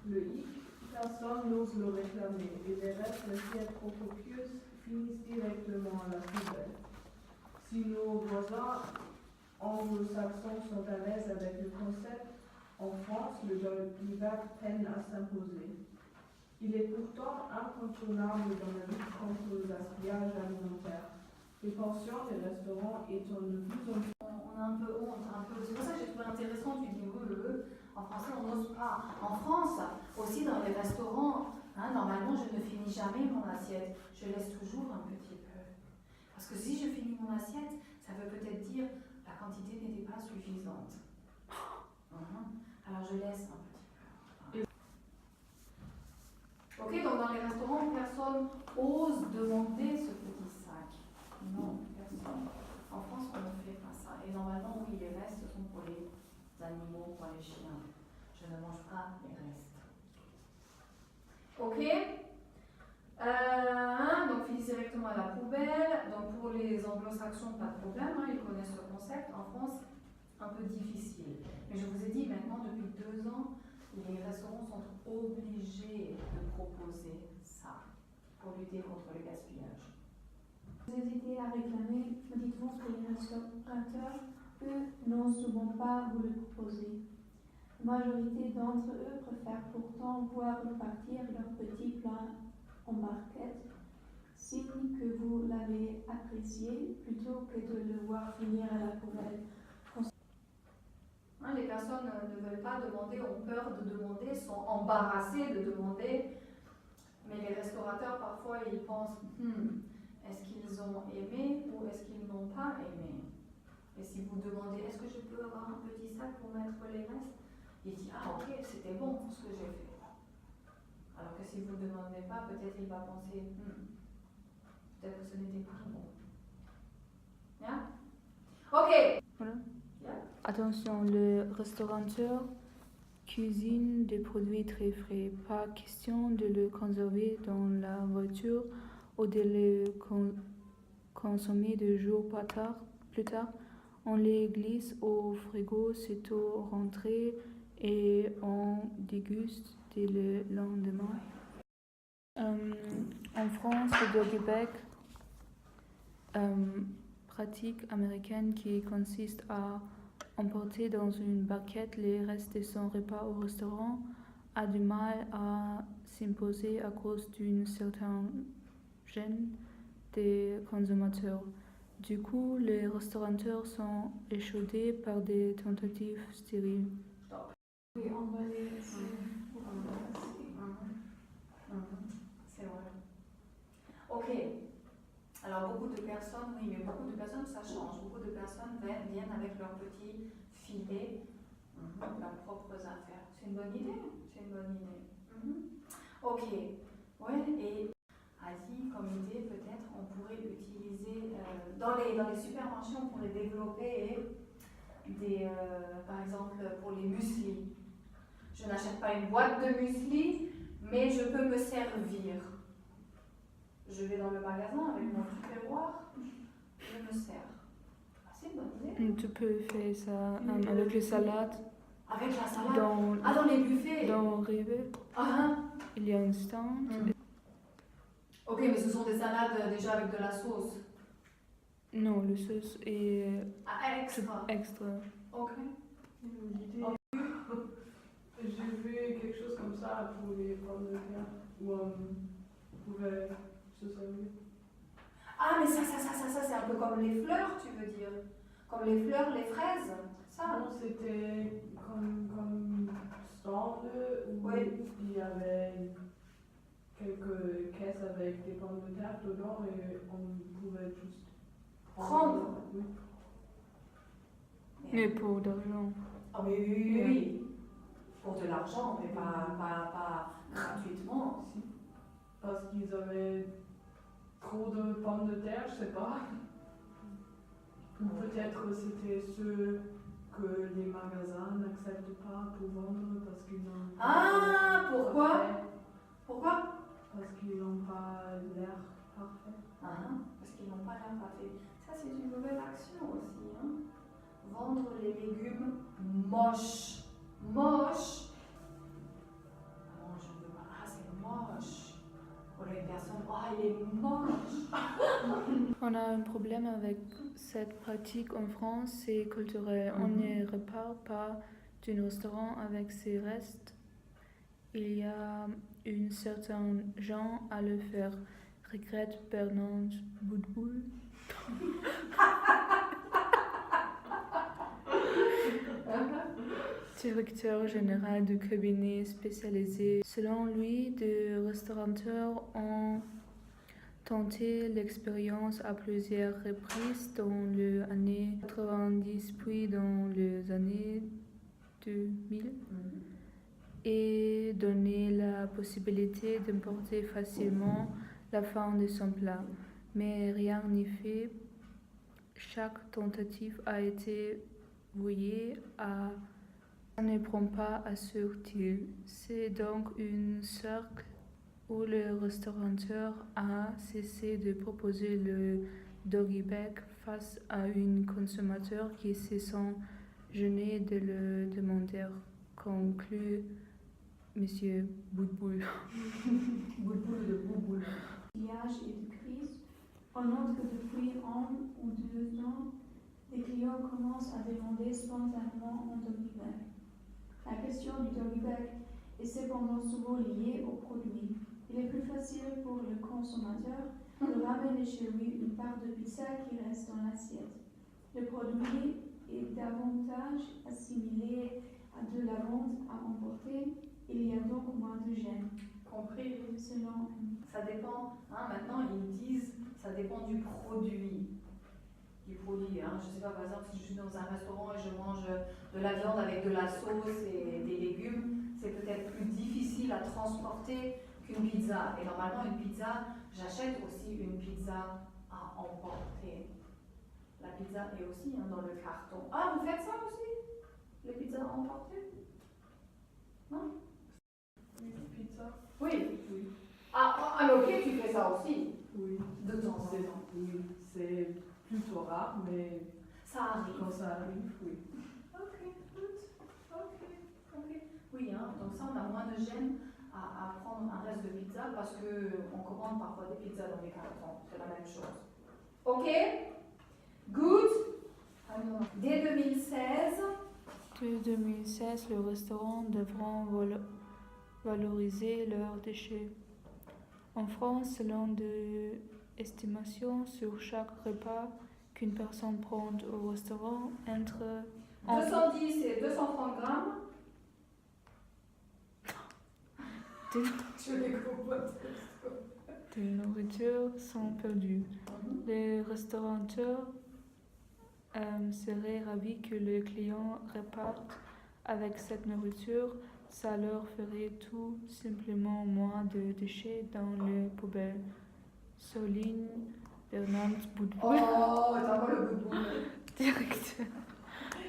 Le hic, personne n'ose le réclamer et les restes d'assiettes trop copieuses finissent directement à la poubelle. Si nos voisins anglo-saxons sont à l'aise avec le concept, en France, le dirty bag peine à s'imposer. Il est pourtant incontournable dans la lutte contre le gaspillage alimentaire. Les pensions, les restaurants étant de plus en plus... On a un peu honte, c'est pour ça que j'ai trouvé intéressant, tu dis en français on n'ose pas. En France, aussi dans les restaurants, normalement je ne finis jamais mon assiette, je laisse toujours un petit peu. Parce que si je finis mon assiette, ça veut peut-être dire la quantité n'était pas suffisante. Alors je laisse un petit peu. Ok, donc dans les restaurants, personne ose demander ce petit sac. Non, personne. En France, on ne fait pas ça. Et normalement, oui, les restes, ce sont pour les animaux, pour les chiens. Je ne mange pas les restes. Ok. Donc, finissez directement à la poubelle. Donc, pour les anglo-saxons, pas de problème, ils connaissent le concept. En France, un peu difficile. Mais je vous ai dit, maintenant, depuis 2 ans, les restaurants sont obligés de proposer ça pour lutter contre le gaspillage. Vous hésitez à réclamer, dites-vous que les restaurateurs, eux, n'osent souvent pas vous le proposer. La majorité d'entre eux préfèrent pourtant voir repartir leur petit plat en barquette, signe que vous l'avez apprécié, plutôt que de le voir finir à la poubelle. Les personnes ne veulent pas demander, ont peur de demander, sont embarrassées de demander. Mais les restaurateurs, parfois, ils pensent est-ce qu'ils ont aimé ou est-ce qu'ils n'ont pas aimé? Et si vous demandez est-ce que je peux avoir un petit sac pour mettre les restes? Il dit ah ok, c'était bon ce que j'ai fait. Alors que si vous ne demandez pas, peut-être il va penser peut-être que ce n'était pas bon. Yeah? Ok. Voilà. Yeah. Attention, le restaurateur cuisine des produits très frais. Pas question de le conserver dans la voiture ou de le consommer 2 jours plus tard. On les glisse au frigo sitôt rentré et on déguste dès le lendemain. En France, le doggy bag, pratique américaine qui consiste à emporter dans une barquette les restes de son repas au restaurant, a du mal à s'imposer à cause d'une certaine gêne des consommateurs. Du coup, les restaurateurs sont échaudés par des tentatives stériles. Oui, on va les laisser. C'est vrai. Ok. Alors beaucoup de personnes, oui, mais beaucoup de personnes, ça change. Beaucoup de personnes viennent avec leur petit filet, leurs propres affaires. C'est une bonne idée. C'est une bonne idée. Ok. Ouais, et Asie, comme idée, peut-être, on pourrait utiliser, dans les supermarchés, on pourrait développer des, par exemple, pour les muesli. Je n'achète pas une boîte de muesli, mais je peux me servir. Je vais dans le magasin avec mon tupperware, je me sers. C'est une bonne idée. Tu peux faire ça avec les salades. Avec la salade Dans les buffets. Dans Rewe, il y a un stand. Ok, mais ce sont des salades déjà avec de la sauce. Non, le sauce est extra. Ok. J'ai vu quelque chose comme ça pour les pommes de terre où on pouvait se servir. Ah, mais ça, c'est un peu comme les fleurs, tu veux dire? Comme les fleurs, les fraises? Ça? Non, c'était comme stand où il y avait quelques caisses avec des pommes de terre dedans et on pouvait juste prendre. Oui. Mais pour d'argent. Ah, mais oui. Pour de l'argent, mais pas gratuitement. Si. Parce qu'ils avaient trop de pommes de terre, je sais pas. Ou peut-être c'était ceux que les magasins n'acceptent pas pour vendre parce qu'ils n'ont pas. Ah, pourquoi? Pourquoi? Parce qu'ils n'ont pas l'air parfait. Parce qu'ils n'ont pas l'air parfait. Ça, c'est une nouvelle action aussi. Vendre les légumes moches. elle est moche. On a un problème avec cette pratique en France, c'est culturel. On ne repart pas d'un restaurant avec ses restes. Il y a un certain genre à le faire, regrette Bernard Boudboul. Directeur général du cabinet spécialisé. Selon lui, des restaurateurs ont tenté l'expérience à plusieurs reprises dans les années 90 puis dans les années 2000 et donné la possibilité d'importer facilement la fin de son plat. Mais rien n'y fait. Chaque tentative a été vouée à ça ne prend pas à sortir. C'est donc un cercle où le restaurateur a cessé de proposer le doggy bag face à un consommateur qui se sent gêné de le demander, conclut Monsieur Boudboul. Boudboul de Boudboul. Pillage et de crise. On note que depuis 1 ou 2 ans, les clients commencent à demander spontanément un doggy bag. La question du doggy bag est cependant souvent liée au produit. Il est plus facile pour le consommateur de ramener chez lui une part de pizza qui reste dans l'assiette. Le produit est davantage assimilé à de la vente à emporter. Il y a donc moins de gêne. Compris? Selon Ça dépend. Maintenant, ils disent ça dépend du produit. Je ne sais pas, par exemple, si je suis dans un restaurant et je mange de la viande avec de la sauce et des légumes, c'est peut-être plus difficile à transporter qu'une pizza. Et normalement, une pizza, j'achète aussi une pizza à emporter. La pizza est aussi dans le carton. Ah, vous faites ça aussi? Les pizzas à emporter? Non? Pizza? Oui. Oui. Ah, ok, tu fais ça aussi? Oui. De temps en temps. Oui, c'est plutôt rare, mais Ça arrive. quand ça arrive, oui. Ok, good. Ok. Oui, donc ça, on a moins de gêne à prendre un reste de pizza parce qu'on commande parfois des pizzas dans des cartons. C'est la même chose. Ok? Good. Alors, dès 2016, Dès 2016, les restaurants devront valoriser leurs déchets. En France, selon des estimations sur chaque repas qu'une personne prend au restaurant, entre 210 et 230 grammes. de, Je les comprends. de nourriture sont perdus. Les restaurateurs seraient ravis que les clients repartent avec cette nourriture. Ça leur ferait tout simplement moins de déchets dans les poubelles. Souligne Bernard Boudboul, Oh, t'as encore le bout de directeur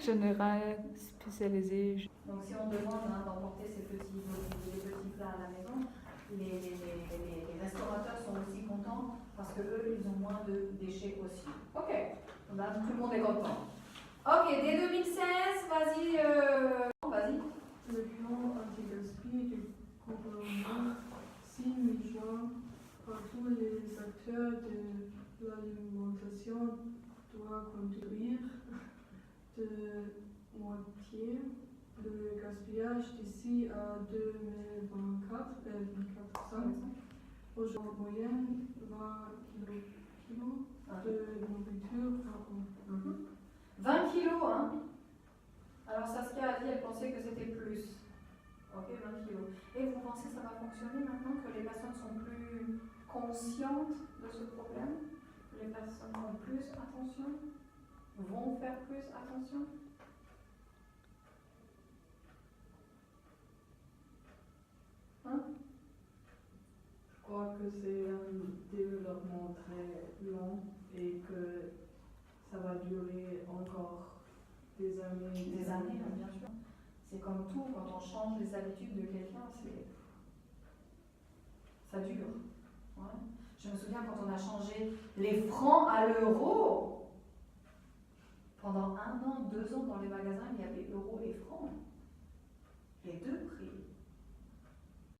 général spécialisé. Donc si on demande d'emporter ces petits plats à la maison, les restaurateurs sont aussi contents parce que eux, ils ont moins de déchets aussi. Ok, là, tout le monde est content. Ok, dès 2016, vas-y. Le plan anti-gaspi du gouvernement signe juin par tous les acteurs de l'alimentation doit contribuer de moitié le gaspillage d'ici à 2024. Aujourd'hui, en moyenne, 20 kilos de nourriture par an. 20 kilos, Alors Saskia a dit, elle pensait que c'était plus. Ok, 20 kilos. Et vous pensez que ça va fonctionner maintenant que les personnes sont plus conscientes de ce problème? Que les personnes font plus attention? Vont faire plus attention? Je crois que c'est un développement très long et que ça va durer encore des années. Des années, bien sûr. C'est comme tout, quand on change les habitudes de quelqu'un, ça dure. Ouais. Je me souviens quand on a changé les francs à l'euro. Pendant 1 an, 2 ans, dans les magasins, il y avait euro et francs. Les deux prix.